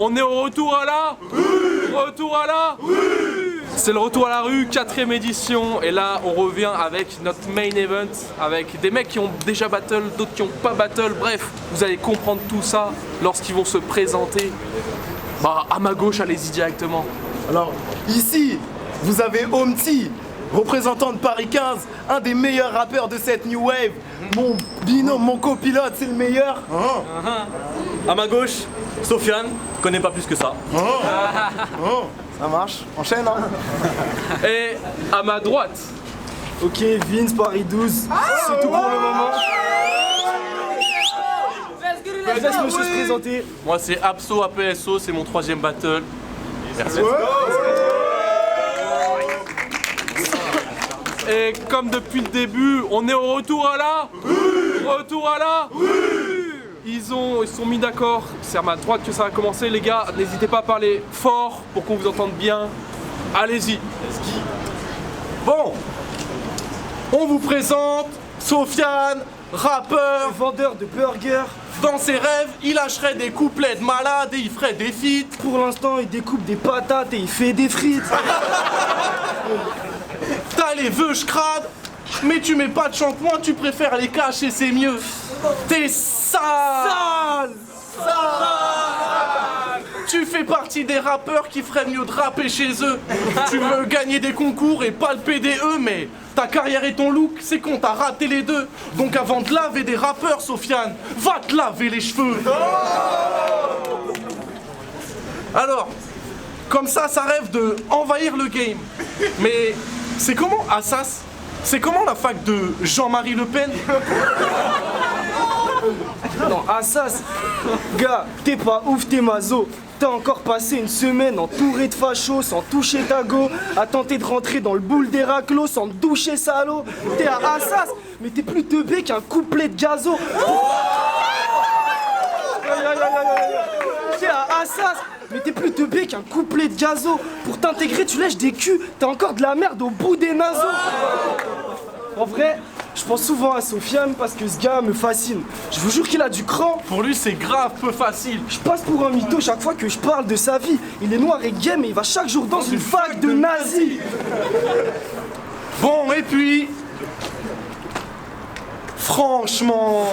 On est au retour à la rue. Retour à la rue. C'est le retour à la rue, 4ème édition. Et là, on revient avec notre main event, avec des mecs qui ont déjà battle, d'autres qui n'ont pas battle. Bref, vous allez comprendre tout ça lorsqu'ils vont se présenter. Bah, à ma gauche, allez-y directement. Alors, ici, vous avez Omti, représentant de Paris 15, un des meilleurs rappeurs de cette new wave. Mon binôme, mon copilote, c'est le meilleur. À ma gauche, Sofiane, connais pas plus que ça. Ça marche, enchaîne hein. Et à ma droite, Ok, Vince, Paris 12, c'est tout pour le moment. Laisse monsieur se présenter. moi c'est Abso APSO, c'est mon 3ème battle. Merci. Et comme depuis le début, on est au retour à la rue. Retour à la rue. Ils se sont mis d'accord, c'est à ma droite que ça va commencer les gars, n'hésitez pas à parler fort pour qu'on vous entende bien. Allez-y. Bon, on vous présente Sofiane, rappeur. Vendeur de burgers. Dans ses rêves, il lâcherait des couplets de malade et il ferait des feats. Pour l'instant, il découpe des patates et il fait des frites. T'as les vœux crades, mais tu mets pas de shampoing, tu préfères les cacher, c'est mieux. T'es sale. Tu fais partie des rappeurs qui feraient mieux de rapper chez eux. Tu veux gagner des concours et pas le PDE, mais ta carrière et ton look, c'est qu'on t'a raté les deux. Donc avant de laver des rappeurs, Sofiane, va te laver les cheveux. Alors, comme ça rêve de envahir le game. Mais c'est comment Assas? C'est comment la fac de Jean-Marie Le Pen? Non, Assas, gars, t'es pas ouf, t'es mazo. T'as encore passé une semaine entouré de fachos, sans toucher ta go, à tenter de rentrer dans le boule des raclos sans te doucher salaud. T'es à Assas, mais t'es plus teubé qu'un couplet de gazo. T'es à Assas, mais t'es plus teubé qu'un couplet de gazo. Pour t'intégrer, tu lèches des culs, t'as encore de la merde au bout des naseaux. En vrai, je pense souvent à Sofiane parce que ce gars me fascine. Je vous jure qu'il a du cran. Pour lui, c'est grave peu facile. Je passe pour un mytho chaque fois que je parle de sa vie. Il est noir et gay, mais il va chaque jour dans une fac de nazis. Bon, et puis... Franchement...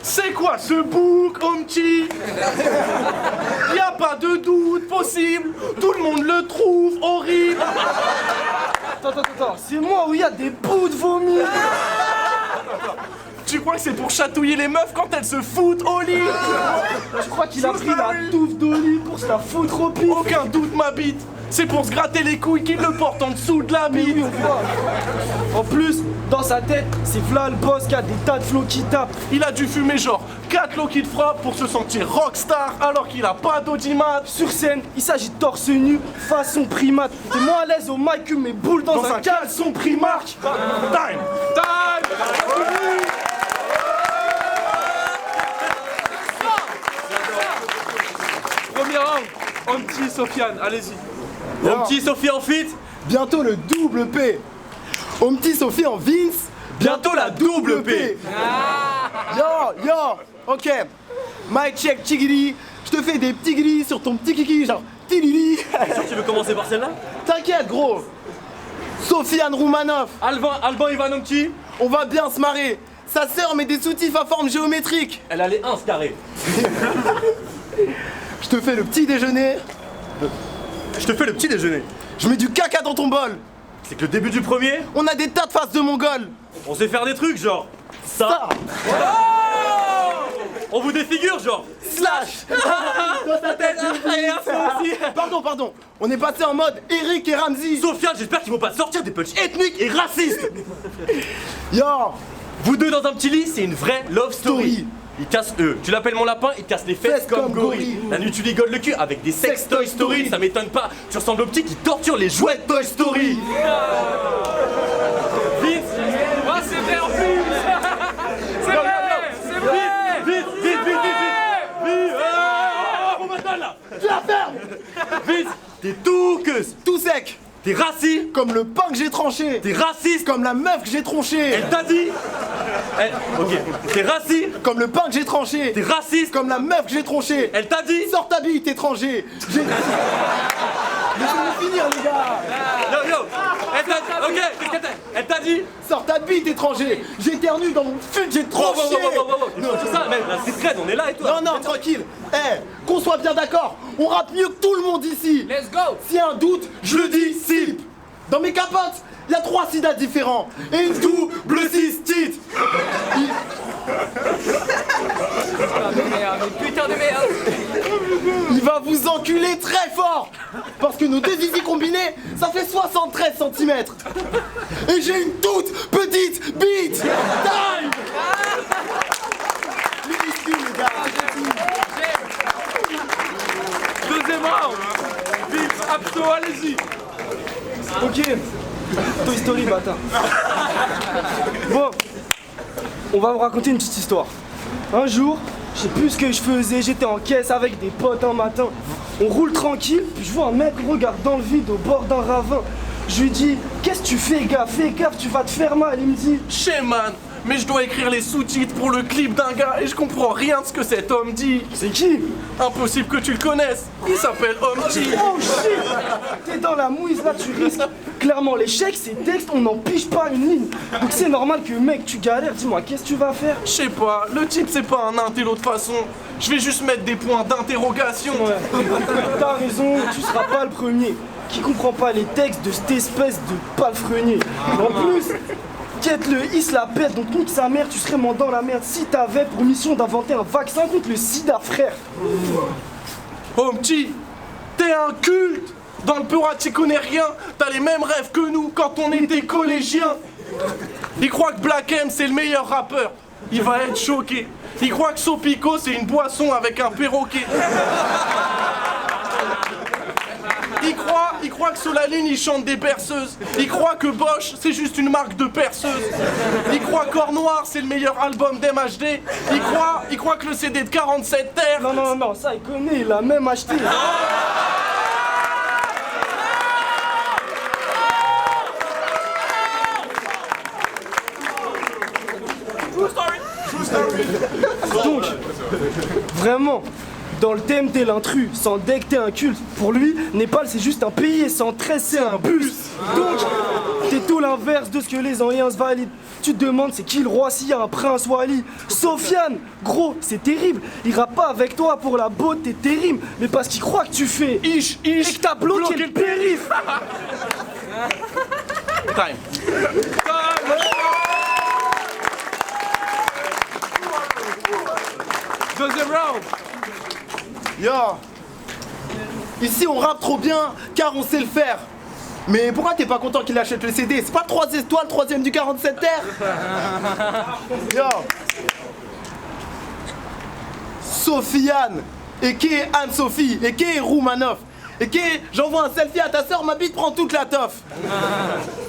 C'est quoi ce bouc, Omti? Y a pas de doute possible, tout le monde le trouve horrible. Attends, c'est moi où il y a des bouts de vomi. Tu crois que c'est pour chatouiller les meufs quand elles se foutent au lit? Je crois qu'il a pris la touffe d'Oli pour se la foutre au pif. Aucun doute, ma bite. C'est pour se gratter les couilles qu'il le porte en dessous de la bite. Oui, on voit. En plus, dans sa tête, c'est Vla le boss qui a des tas de flots qui tapent. Il a dû fumer genre 4 lots qui frappe pour se sentir rockstar alors qu'il a pas d'audimat. Sur scène, il s'agit de torse nu, façon primate. T'es moins à l'aise au mic que mes boules dans un caleçon Primark. Time. Premier round, Omti, Sofiane, allez-y. Omti, Sophie en fit. Bientôt le double P. Omti, Sophie en Vince. Bientôt la double P. Yo, ok. Mic check, tigiri. Je te fais des petits gris sur ton petit kiki, genre tilili. Tu veux commencer par celle-là? T'inquiète, gros. Sofiane Roumanoff, Alban Ivan Omti. on va bien se marrer. Sa sœur met des soutifs à forme géométrique. Elle a les 1 carrés. Je te fais le petit déjeuner. Je te fais le petit déjeuner. Je mets du caca dans ton bol. C'est que le début du premier, On a des tas de faces de mongol. on sait faire des trucs genre ça. On vous défigure genre slash. Dans ta tête, et un ça aussi. Pardon. On est passé en mode Eric et Ramsey. Sofiane, j'espère qu'ils vont pas sortir des punchs ethniques et racistes. Yo, Vous deux dans un petit lit, c'est une vraie love story. Story. Il casse eux. Tu l'appelles mon lapin, il te casse les fesses comme gorille. La nuit tu ligoles le cul avec des sex Toy Story. Ça m'étonne pas. Tu ressembles au petit qui torture les jouets de Toy Story. Vite. Ah, c'est vrai en plus. C'est vrai. Vite. On m'attend là. tu la fermes. Vite. T'es tout queuse. Tout sec. T'es raciste. Comme le pain que j'ai tranché. T'es raciste. Comme la meuf que j'ai tronchée. Elle t'a dit. Ok. T'es raciste. Comme le pain que j'ai tranché. T'es raciste. Comme la meuf que j'ai tronchée. Elle t'a dit. Sors ta bite, étranger. Laissez-moi finir, les gars. Yo. Elle t'a dit. Ok. Qu'est-ce qu'elle t'a dit? Elle t'a dit. Sors ta bite, étranger. J'éternue dans mon fut, j'ai tranché. C'est ça, mec. La street on est là et tout. Non, tranquille. Qu'on soit bien d'accord, on rappe mieux que tout le monde ici. Let's go. S'il y a un doute, je le dis, sip. Dans mes capotes, il y a 3 sidas différents. Et une double cystite. Mais putain de merde. Il va vous enculer très fort. Parce que nos deux zizi combinés, ça fait 73 cm. Et j'ai une toute petite bite. Time. Minuscule, les gars. Deuxième round. Vite, Abso, allez-y. Ok. Toy Story, bâtard. Bon, on va vous raconter une petite histoire. Un jour, je sais plus ce que je faisais, j'étais en caisse avec des potes un matin. On roule tranquille, puis je vois un mec regarde dans le vide au bord d'un ravin. Je lui dis, qu'est-ce que tu fais, gars? Fais gaffe, tu vas te faire mal. Il me dit, Man, mais je dois écrire les sous-titres pour le clip d'un gars et je comprends rien de ce que cet homme dit. c'est qui? Impossible que tu le connaisses. Il s'appelle Omchi. Oh shit! T'es dans la mouise, là tu risques clairement l'échec, ces textes, on n'en pige pas une ligne. Donc c'est normal que mec, tu galères, dis-moi, qu'est-ce que tu vas faire? Je sais pas, le type c'est pas un intello de façon. Je vais juste mettre des points d'interrogation. Ouais. T'as raison, tu seras pas le premier qui comprend pas les textes de cette espèce de palefrenier. En plus, quête-le, il se la pète, donc nique sa mère, tu serais moins dans la merde si t'avais pour mission d'inventer un vaccin contre le sida, frère. Omchi, t'es un culte. Dans le Peura, tu connais rien. T'as les mêmes rêves que nous quand on était collégiens. Il croit que Black M c'est le meilleur rappeur. Il va être choqué. Il croit que Sopico c'est une boisson avec un perroquet. Il croit que Solalune il chante des berceuses. Il croit que Bosch c'est juste une marque de perceuse. Il croit qu'Or Noir c'est le meilleur album d'MHD. Il croit que le CD de 47 terres. Non, ça il connaît, il l'a même acheté. Donc, vraiment, dans le thème t'es l'intrus, sans deck t'es un culte. Pour lui, Népal c'est juste un pays et 113 c'est un bus. Donc, t'es tout l'inverse de ce que les anciens valident. Tu te demandes c'est qui le roi s'il y a un prince Wally. Sofiane, gros, c'est terrible. Il rappe pas avec toi pour la beauté terrible, mais parce qu'il croit que tu fais ish et que t'as bloqué le périph'. Time. Deuxième round. Yo. Ici on rappe trop bien car on sait le faire. Mais pourquoi t'es pas content qu'il achète le CD? C'est pas 3 étoiles, 3ème du 47 terres. Yo. Sofiane, et qui est Anne-Sophie, et qui est Roumanoff, et qui est j'envoie un selfie à ta soeur, ma bite prend toute la toffe.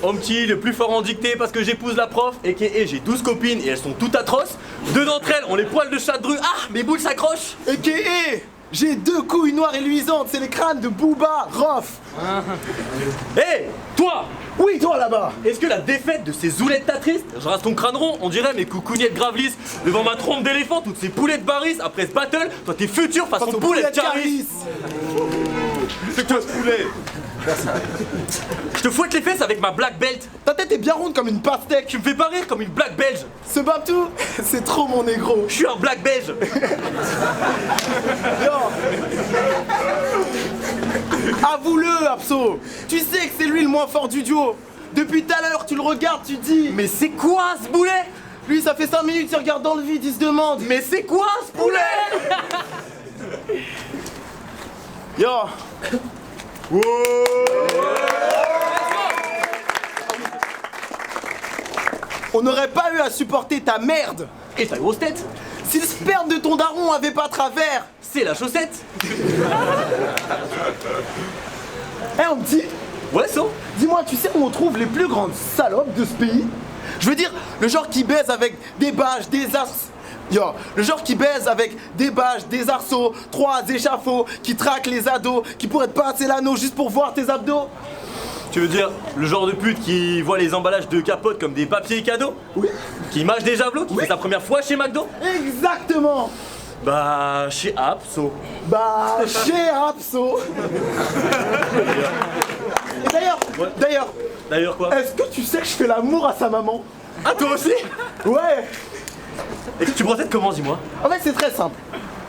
Omchi, le plus fort en dictée parce que j'épouse la prof. Et j'ai 12 copines et elles sont toutes atroces. 2 d'entre elles ont les poils de chat de rue. Ah, mes boules s'accrochent. Et qui est j'ai 2 couilles noires et luisantes, c'est les crânes de Booba Roff. Hé, toi, Oui, toi là-bas. est-ce que la défaite de ces zoulettes t'attriste? Je rase ton crâne rond, on dirait mes coucougnettes gravelis devant ma trompe d'éléphant, toutes ces poulets de Baris. Après ce battle, toi t'es futur façon Face au poulet poulet de de Caris. Caris. C'est quoi ce poulet? Je te fouette les fesses avec ma black belt. Ta tête est bien ronde comme une pastèque. Tu me fais pas rire comme une black belge. Ce Babtou, c'est trop mon négro. Je suis un black belge. Yo. Avoue-le, Abso. Tu sais que c'est lui le moins fort du duo. Depuis tout à l'heure, tu le regardes, tu dis Mais c'est quoi ce boulet? lui, ça fait 5 minutes, il regarde dans le vide, il se demande Mais c'est quoi ce poulet? Yo. On n'aurait pas eu à supporter ta merde Et ta grosse tête? si le sperme de ton daron avait pas travers. C'est la chaussette. Eh, mon petit, Ouais, ça. dis-moi, tu sais où on trouve les plus grandes salopes de ce pays? Je veux dire, le genre qui baise avec des bâches, des as... Yo, le genre qui baise avec des bâches, des arceaux, 3 échafauds, qui traquent les ados, qui pourraient te passer l'anneau juste pour voir tes abdos. Tu veux dire le genre de pute qui voit les emballages de capote comme des papiers cadeaux? Oui. Qui mâche des javelots? Qui fait sa première fois chez McDo? Exactement. Bah, chez Apso. Bah, chez Apso. Et d'ailleurs, D'ailleurs quoi? est-ce que tu sais que je fais l'amour à sa maman? Ah, toi aussi? Ouais. Et tu procèdes comment, dis-moi? En fait, c'est très simple.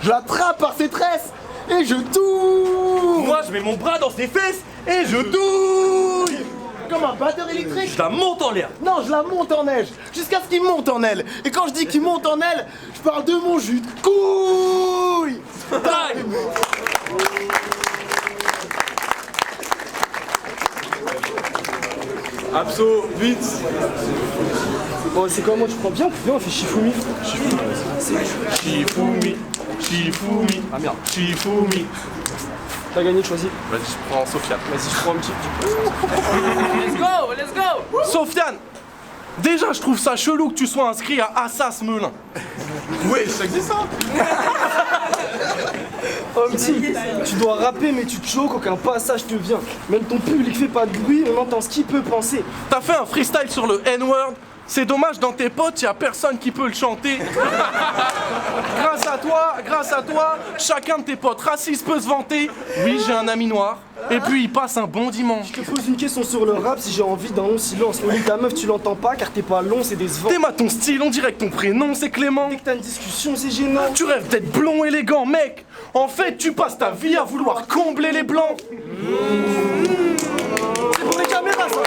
Je l'attrape par ses tresses et je touille. Moi, je mets mon bras dans ses fesses et je touille. Comme un batteur électrique. Je la monte en l'air. Non, je la monte en neige, jusqu'à ce qu'il monte en aile. Et quand je dis qu'il monte en aile, je parle de mon jus de couille. Time. Abso, vite. Bon, c'est comment tu prends bien? Viens, on fait Shifumi. Shifumi, Shifumi. Ah merde. Shifumi. T'as gagné, choisis. Vas-y, je prends Sofiane. Vas-y, je prends un petit. Sofiane, déjà je trouve ça chelou que tu sois inscrit à Assas Melun. Oui, ça existe ça. Oh petit, tu dois rapper mais tu te choques, aucun passage te vient. Même ton public fait pas de bruit, on entend ce qu'il peut penser. T'as fait un freestyle sur le N-word. C'est dommage, dans tes potes, y a personne qui peut le chanter. Grâce à toi, chacun de tes potes racistes peut se vanter. Oui, j'ai un ami noir. Et puis il passe un bon dimanche. Je te pose une question sur le rap si j'ai envie d'un long silence. Au lit ta meuf tu l'entends pas car t'es pas long, c'est décevant. T'aimes à ton style, on dirait que ton prénom c'est Clément. Dès que t'as une discussion c'est gênant. Tu rêves d'être blond élégant, mec. En fait, tu passes ta vie à vouloir combler les blancs. C'est pour les caméras ça.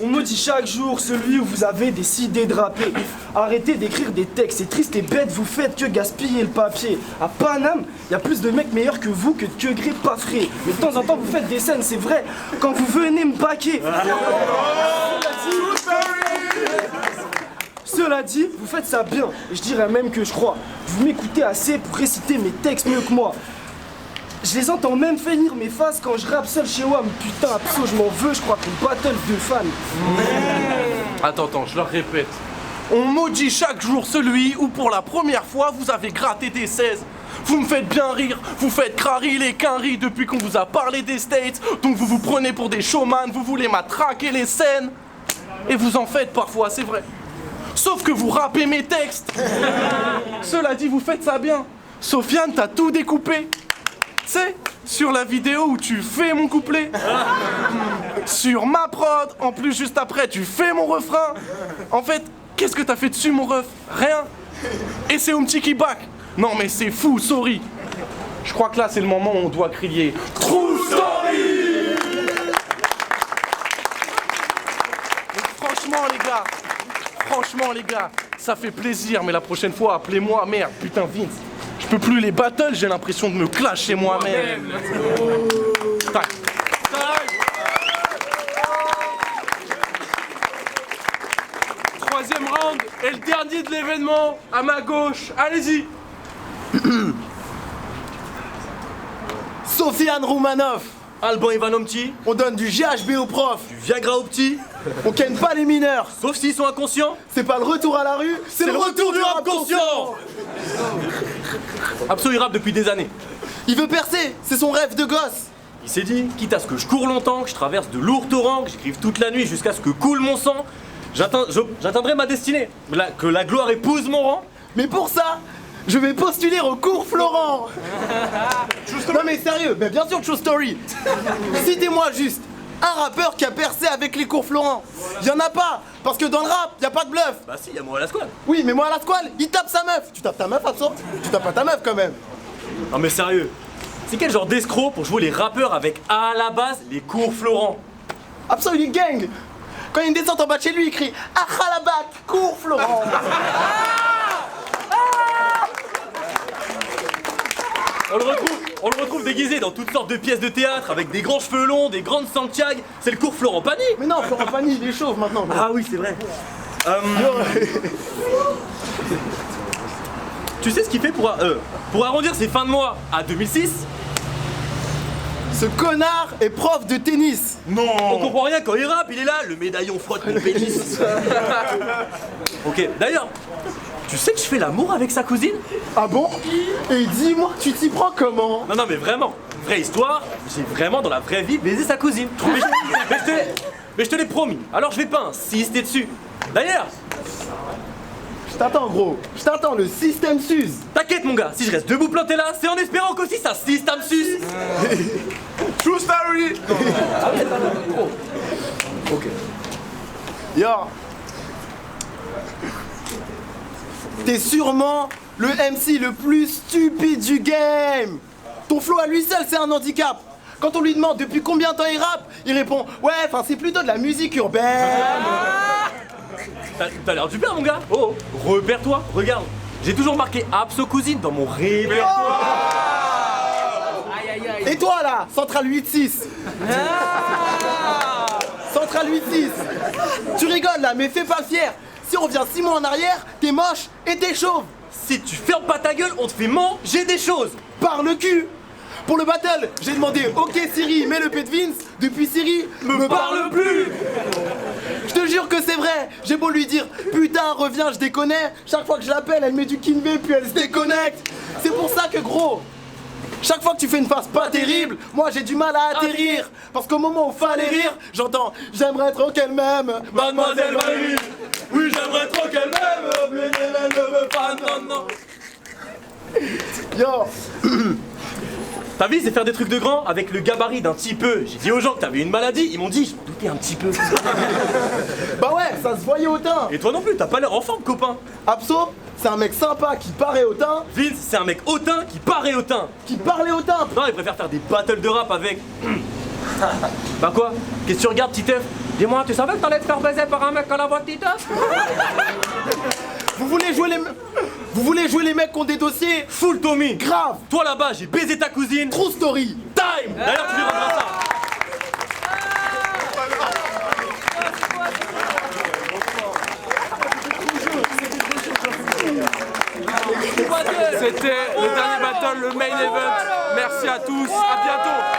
On me dit chaque jour celui où vous avez décidé de rapper. Arrêtez d'écrire des textes, c'est triste et bête, vous faites que gaspiller le papier. À Paname, y a plus de mecs meilleurs que vous que de queugrés pas frais. Mais de temps en temps vous faites des scènes, c'est vrai, quand vous venez me baquer. Cela dit, vous faites ça bien, et je dirais même que je crois. Vous m'écoutez assez pour réciter mes textes mieux que moi. Je les entends même finir mes phases quand je rappe seul chez WAM. Putain, Abso, je m'en veux, je crois qu'on battle de fans. Attends, je leur répète. On maudit chaque jour celui où pour la première fois vous avez gratté des 16. Vous me faites bien rire, vous faites crari les quinries depuis qu'on vous a parlé des States. Donc vous vous prenez pour des showman, vous voulez matraquer les scènes. Et vous en faites parfois, c'est vrai. Sauf que vous rappez mes textes. Cela dit, vous faites ça bien. Sofiane, t'as tout découpé. Tu sais, sur la vidéo où tu fais mon couplet. Sur ma prod, en plus juste après, tu fais mon refrain. En fait, qu'est-ce que t'as fait dessus, mon ref? Rien. Et c'est Omti qui back. Non mais c'est fou, sorry. Je crois que là, c'est le moment où on doit crier True Story. Donc, franchement les gars, ça fait plaisir, mais la prochaine fois, appelez-moi, merde, putain Vince. Je peux plus les battles, j'ai l'impression de me clasher moi-même. Tac. Troisième round et le dernier de l'événement, à ma gauche. Allez-y. Sofiane Roumanoff. Alban Ivanomti, On donne du GHB aux profs. du Viagra au petit, On ken pas les mineurs. sauf s'ils sont inconscients. C'est pas le retour à la rue, c'est le retour du rap conscient. Abso il rappe depuis des années. Il veut percer, c'est son rêve de gosse. Il s'est dit, quitte à ce que je cours longtemps, que je traverse de lourds torrents, que j'écrive toute la nuit jusqu'à ce que coule mon sang, j'atteindrai ma destinée. Que la gloire épouse mon rang. Mais pour ça, je vais postuler au cours Florent. Non mais sérieux, mais bien sûr True Story. Citez-moi juste un rappeur qui a percé avec les cours Florent. Y'en a pas, parce que dans le rap, y a pas de bluff. Bah si, y'a moi à la squale. Oui, mais moi à la squale, il tape sa meuf. Tu tapes ta meuf, Abso? Tu tapes pas ta meuf quand même. Non mais sérieux, c'est quel genre d'escroc pour jouer les rappeurs avec à la base les cours Florent? Abso, il est gang. Quand il y a une descente en bas de chez lui, il crie Achalabat, cours Florent. On le retrouve déguisé dans toutes sortes de pièces de théâtre avec des grands cheveux longs, des grandes Santiago. C'est le cours Florent Pagny. Mais non, Florent Pagny, il est chauve maintenant. Ah oui, c'est vrai. Tu sais ce qu'il fait pour arrondir ses fins de mois à 2006? Ce connard est prof de tennis. On comprend rien quand il rappe, il est là, le médaillon frotte mon pénis. Ok, d'ailleurs, Tu sais que je fais l'amour avec sa cousine? Ah bon? Et dis-moi, tu t'y prends comment? Non, non, mais vraiment, vraie histoire, j'ai vraiment dans la vraie vie baisé sa cousine. Mais je te l'ai promis, alors je vais pas insister dessus. D'ailleurs, Je t'attends gros, je t'attends, le système s'use. t'inquiète mon gars, si je reste debout planté là, c'est en espérant qu'aussi ça système sus. True story. Yo. T'es sûrement le MC le plus stupide du game. Ton flow à lui seul, c'est un handicap. Quand on lui demande depuis combien de temps il rappe, il répond ouais, enfin c'est plutôt de la musique urbaine. T'as l'air du bien mon gars. Oh, repère-toi, regarde. J'ai toujours marqué Abso cousine dans mon répertoire. Et toi là, Central 8-6. Central 8-6. Tu rigoles là, mais fais pas le fier. Si on revient 6 mois en arrière, t'es moche et t'es chauve. Si tu fermes pas ta gueule, on te fait manger des choses. Par le cul. Pour le battle, j'ai demandé ok Siri, mets le P de Vince. Depuis Siri, me parle plus. Je te jure que c'est vrai. J'ai beau lui dire putain reviens, je déconnais. Chaque fois que je l'appelle, elle met du Kinvé puis elle se déconnecte. C'est pour ça que gros, chaque fois que tu fais une phase pas terrible, moi j'ai du mal à atterrir. Parce qu'au moment où fallait rire, j'entends j'aimerais trop qu'elle m'aime, mademoiselle Valérie. Oui j'aimerais trop qu'elle m'aime, mais elle ne veut pas, non non. Yo. Ta vie c'est faire des trucs de grand avec le gabarit d'un petit peu. J'ai dit aux gens que t'avais une maladie, ils m'ont dit je m'en doutais un petit peu. Bah ouais, ça se voyait au teint. Et toi non plus, t'as pas l'air en forme copain. Abso, c'est un mec sympa qui paraît au teint, Vince c'est un mec hautain qui paraît hautain. qui parlait au teint. Non il préfère faire des battles de rap avec. Bah quoi? Qu'est-ce que tu regardes petit œuf? Dis-moi, tu savais que t'allais te faire baiser par un mec à la voix de petit œuf? Vous voulez jouer les mecs qui ont des dossiers? Full Tommy. Grave. Toi là-bas j'ai baisé ta cousine. True story. Time. D'ailleurs tu lui rendras ça. C'était le dernier battle, le main event. Merci à tous, à bientôt.